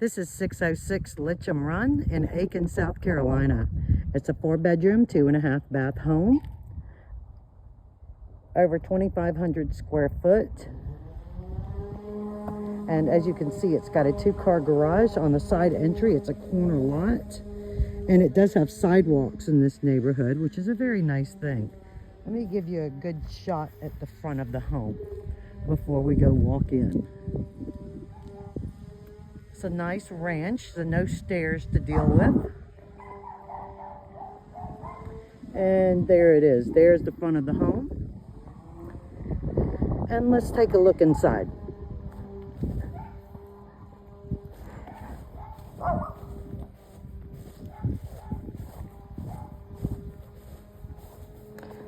This is 606 Litcham Run in Aiken, South Carolina. It's a 4-bedroom, 2.5 bath home. Over 2,500 square foot. And as you can see, it's got a 2-car garage on the side entry. It's a corner lot. And it does have sidewalks in this neighborhood, which is a very nice thing. Let me give you a good shot at the front of the home before we go walk in. It's a nice ranch, so no stairs to deal with. And there it is. There's the front of the home. And let's take a look inside.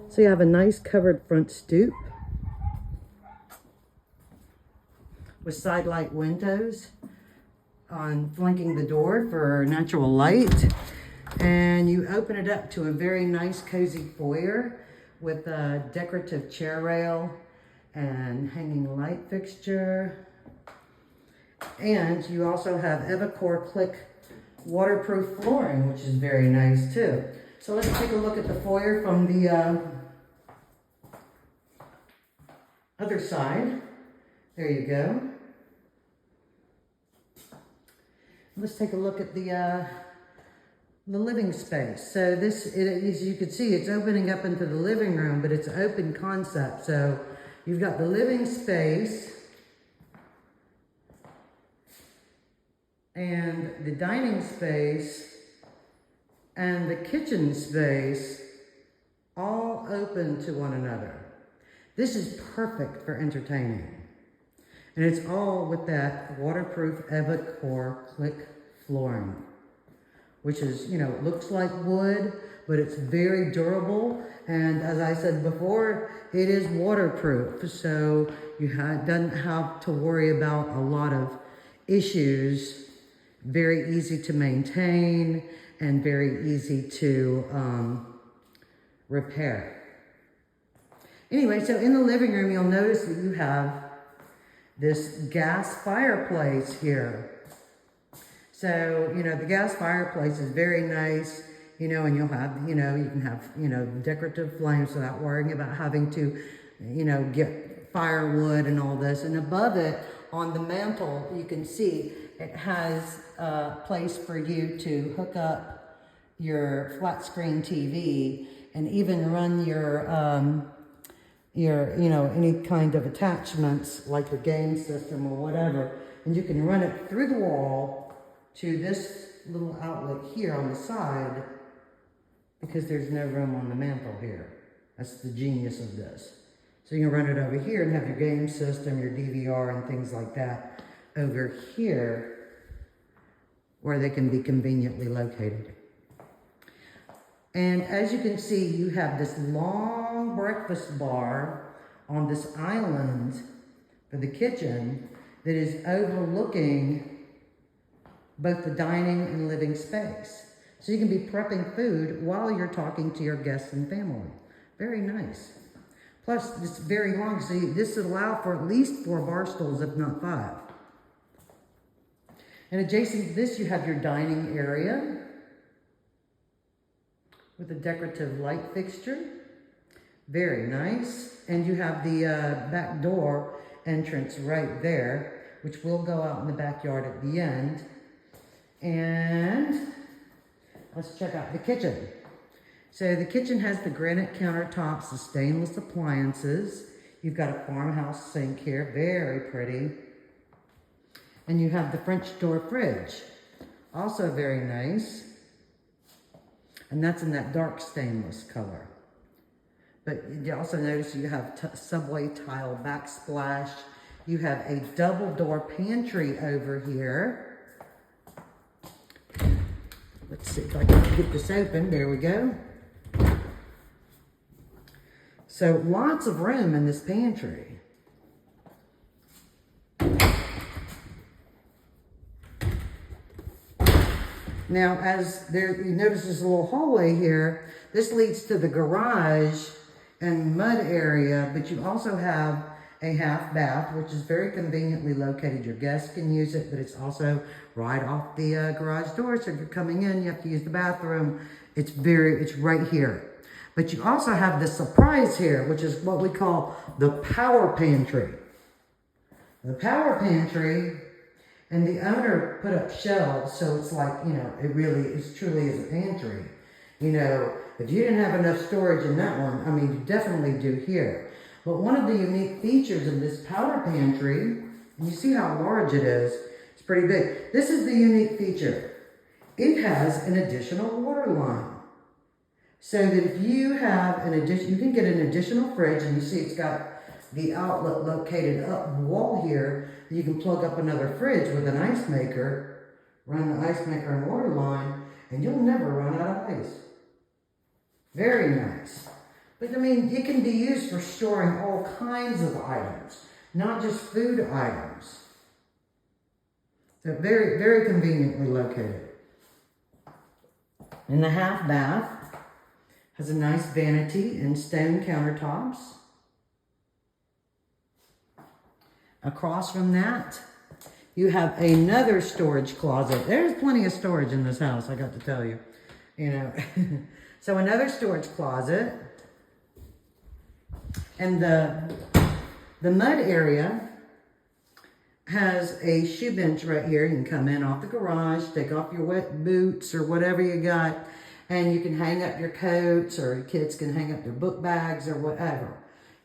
So you have a nice covered front stoop with side light windows on flanking the door for natural light. And you open it up to a very nice cozy foyer with a decorative chair rail and hanging light fixture. And you also have Evercore Click waterproof flooring, which is very nice too. So let's take a look at the foyer from the other side. There you go. Let's take a look at the living space. So this, as you can see, it's opening up into the living room, but it's an open concept. So you've got the living space and the dining space and the kitchen space all open to one another. This is perfect for entertaining. And it's all with that waterproof Evercore Click flooring, which is, you know, it looks like wood, but it's very durable. And as I said before, it is waterproof. So you doesn't have to worry about a lot of issues. Very easy to maintain and very easy to repair. Anyway, so in the living room, you'll notice that you have this gas fireplace here. So, you know, the gas fireplace is very nice, you know, and you'll have, you know, you can have, you know, decorative flames without worrying about having to, you know, get firewood and all this. And above it, on the mantle, you can see it has a place for you to hook up your flat screen TV and even run your, you know, any kind of attachments like your game system or whatever. And you can run it through the wall to this little outlet here on the side because there's no room on the mantle here. That's the genius of this. So you can run it over here and have your game system, your DVR and things like that over here where they can be conveniently located. And as you can see, you have this long breakfast bar on this island for the kitchen that is overlooking both the dining and living space. So you can be prepping food while you're talking to your guests and family. Very nice. Plus, it's very long, so this would allow for at least 4 bar stools, if not 5. And adjacent to this, you have your dining area with a decorative light fixture. Very nice. And you have the back door entrance right there, which will go out in the backyard at the end. And let's check out the kitchen. So the kitchen has the granite countertops, the stainless appliances. You've got a farmhouse sink here, very pretty. And you have the French door fridge, also very nice. And that's in that dark stainless color. But you also notice you have subway tile backsplash. You have a double door pantry over here. Let's see if I can get this open. There we go. So lots of room in this pantry. Now, as there, you notice this little hallway here, this leads to the garage and mud area, but you also have a half bath, which is very conveniently located. Your guests can use it, but it's also right off the garage door. So if you're coming in, you have to use the bathroom. It's right here. But you also have the surprise here, which is what we call the power pantry. The power pantry, and the owner put up shelves, so it's like, you know, it truly is a pantry. You know, if you didn't have enough storage in that one, I mean, you definitely do here. But one of the unique features of this power pantry, and you see how large it is, it's pretty big. This is the unique feature. It has an additional water line. So that if you have you can get an additional fridge, and you see it's got the outlet located up the wall here. You can plug up another fridge with an ice maker, run the ice maker and water line, and you'll never run out of ice. Very nice. But I mean, it can be used for storing all kinds of items, not just food items. So very, very conveniently located. And the half bath has a nice vanity and stone countertops. Across from that, you have another storage closet. There's plenty of storage in this house, I got to tell you. You know, so another storage closet. And the mud area has a shoe bench right here. You can come in off the garage, take off your wet boots or whatever you got, and you can hang up your coats, or kids can hang up their book bags or whatever.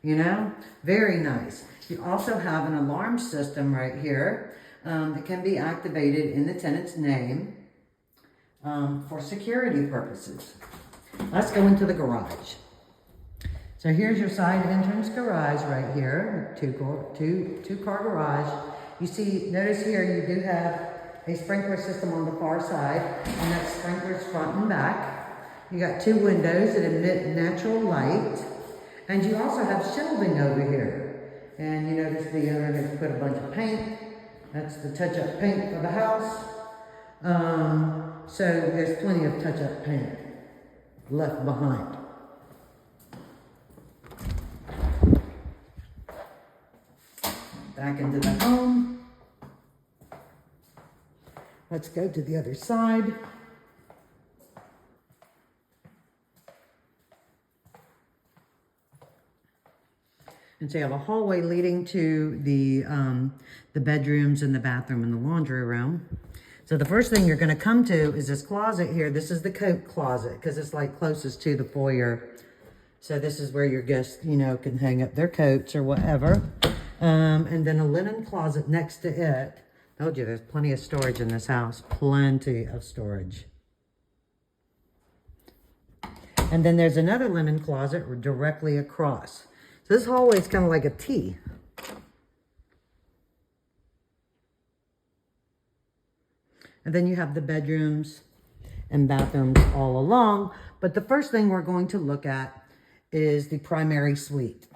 You know, very nice. You also have an alarm system right here that can be activated in the tenant's name for security purposes. Let's go into the garage. So here's your side entrance garage right here, two car garage. You see, notice here you do have a sprinkler system on the far side, and that sprinkler's front and back. You got two windows that emit natural light, and you also have shelving over here. And you notice the owner has put a bunch of paint. That's the touch-up paint for the house. So there's plenty of touch-up paint left behind. Back into the home. Let's go to the other side. And so you have a hallway leading to the bedrooms and the bathroom and the laundry room. So the first thing you're going to come to is this closet here. This is the coat closet because it's like closest to the foyer. So this is where your guests, you know, can hang up their coats or whatever. And then a linen closet next to it. Told you there's plenty of storage in this house. Plenty of storage. And then there's another linen closet directly across. So this hallway is kind of like a T. And then you have the bedrooms and bathrooms all along. But the first thing we're going to look at is the primary suite.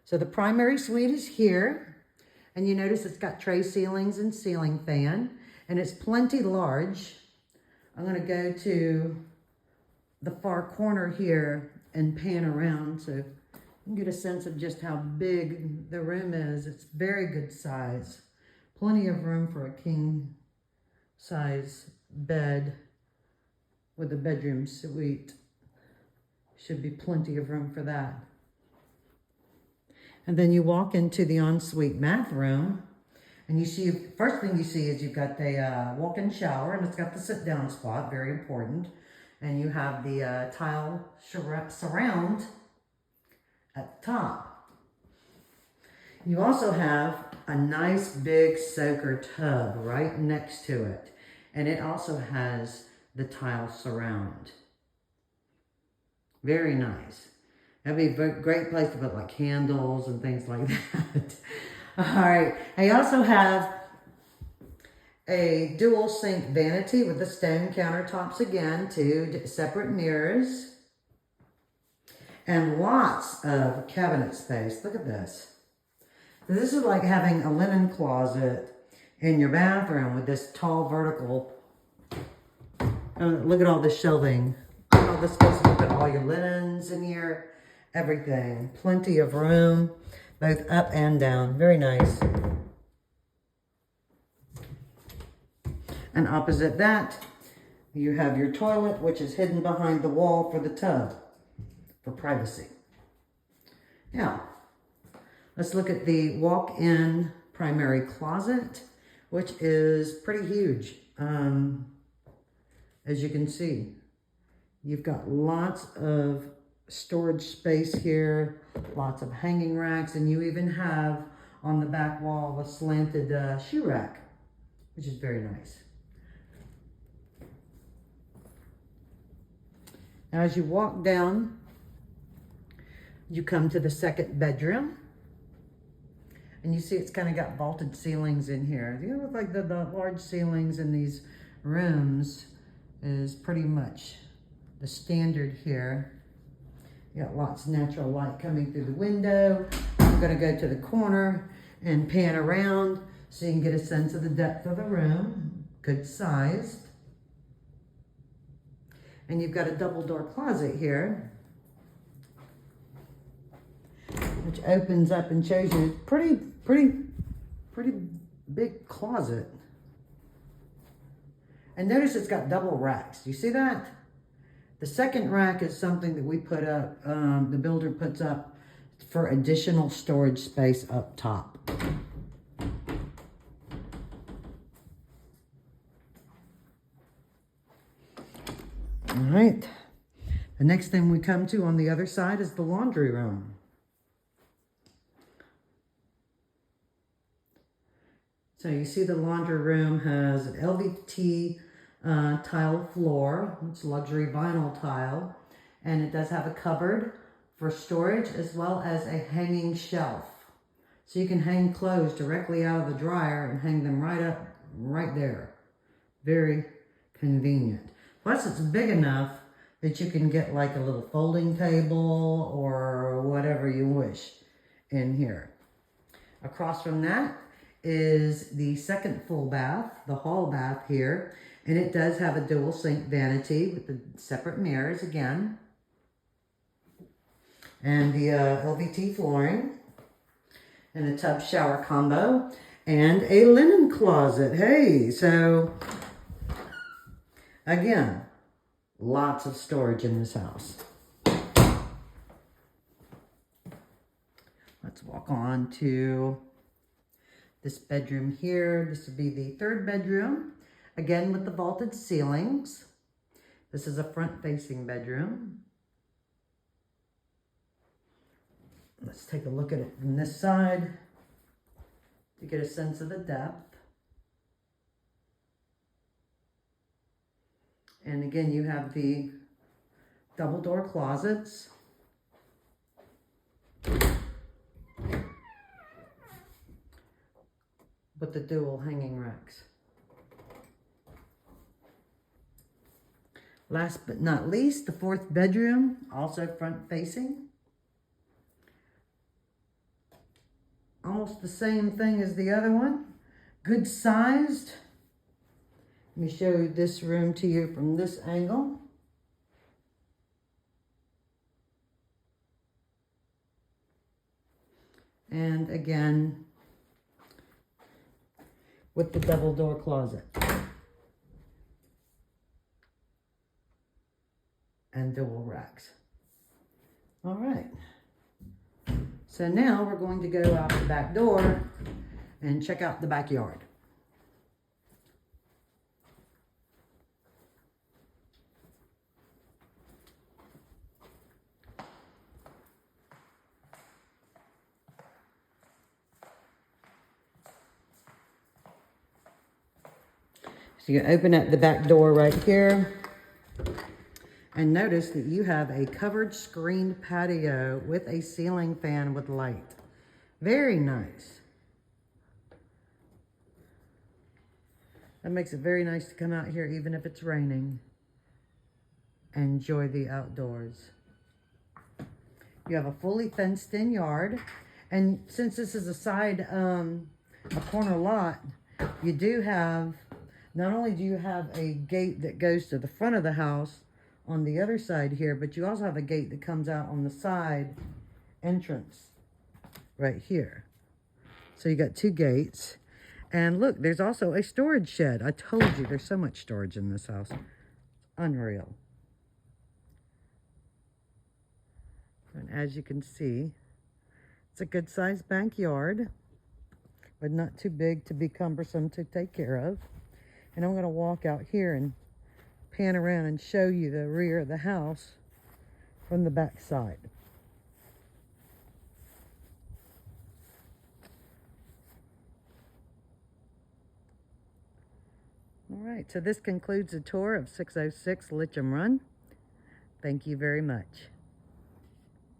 So the primary suite is here. And you notice it's got tray ceilings and ceiling fan. And it's plenty large. I'm going to go to the far corner here and pan around so you can get a sense of just how big the room is. It's very good size. Plenty of room for a king size bed with a bedroom suite. Should be plenty of room for that. And then you walk into the ensuite bathroom, and you see, first thing you see is you've got the walk-in shower, and it's got the sit-down spot, very important. And you have the tile surround at the top. You also have a nice big soaker tub right next to it. And it also has the tile surround. Very nice. That'd be a great place to put like candles and things like that. All right. I also have a dual sink vanity with the stone countertops again, two separate mirrors, and lots of cabinet space. Look at this. This is like having a linen closet in your bathroom with this tall vertical. Look at all this shelving. All this space to put all your linens in here, everything. Plenty of room. both up and down. Very nice. And opposite that, you have your toilet, which is hidden behind the wall for the tub, for privacy. Now, let's look at the walk-in primary closet, which is pretty huge. As you can see, you've got lots of storage space here, lots of hanging racks, and you even have on the back wall a slanted shoe rack, which is very nice. Now, as you walk down, you come to the second bedroom, and you see it's kind of got vaulted ceilings in here. You know, like the large ceilings in these rooms is pretty much the standard here. You got lots of natural light coming through the window. I'm going to go to the corner and pan around so you can get a sense of the depth of the room. Good sized. And you've got a double door closet here, which opens up and shows you pretty big closet. And notice it's got double racks. You see that? The second rack is something that we put up, the builder puts up for additional storage space up top. All right. The next thing we come to on the other side is the laundry room. So you see the laundry room has an LVT tile floor. It's luxury vinyl tile. And it does have a cupboard for storage as well as a hanging shelf. So you can hang clothes directly out of the dryer and hang them right up, right there. Very convenient. Plus it's big enough that you can get like a little folding table or whatever you wish in here. Across from that is the second full bath, the hall bath here. And it does have a dual sink vanity with the separate mirrors again. And the LVT flooring. And a tub shower combo. And a linen closet. Hey, so again, lots of storage in this house. Let's walk on to this bedroom here. This would be the third bedroom. Again, with the vaulted ceilings. This is a front-facing bedroom. Let's take a look at it from this side to get a sense of the depth. And again, you have the double door closets. With the dual hanging racks. Last but not least, the fourth bedroom, also front facing. Almost the same thing as the other one. Good sized. Let me show you this room to you from this angle. And again, with the double door closet. And dual racks. All right. So now we're going to go out the back door and check out the backyard. So you open up the back door right here. And notice that you have a covered screened patio with a ceiling fan with light. Very nice. That makes it very nice to come out here even if it's raining. Enjoy the outdoors. You have a fully fenced in yard. And since this is a corner lot, you do have, not only do you have a gate that goes to the front of the house, on the other side here, but you also have a gate that comes out on the side entrance right here. So you got 2 gates. And look, there's also a storage shed. I told you there's so much storage in this house. Unreal. And as you can see, it's a good sized backyard, but not too big to be cumbersome to take care of. And I'm going to walk out here and pan around and show you the rear of the house from the back side. All right, so this concludes the tour of 606 Litcham Run. Thank you very much.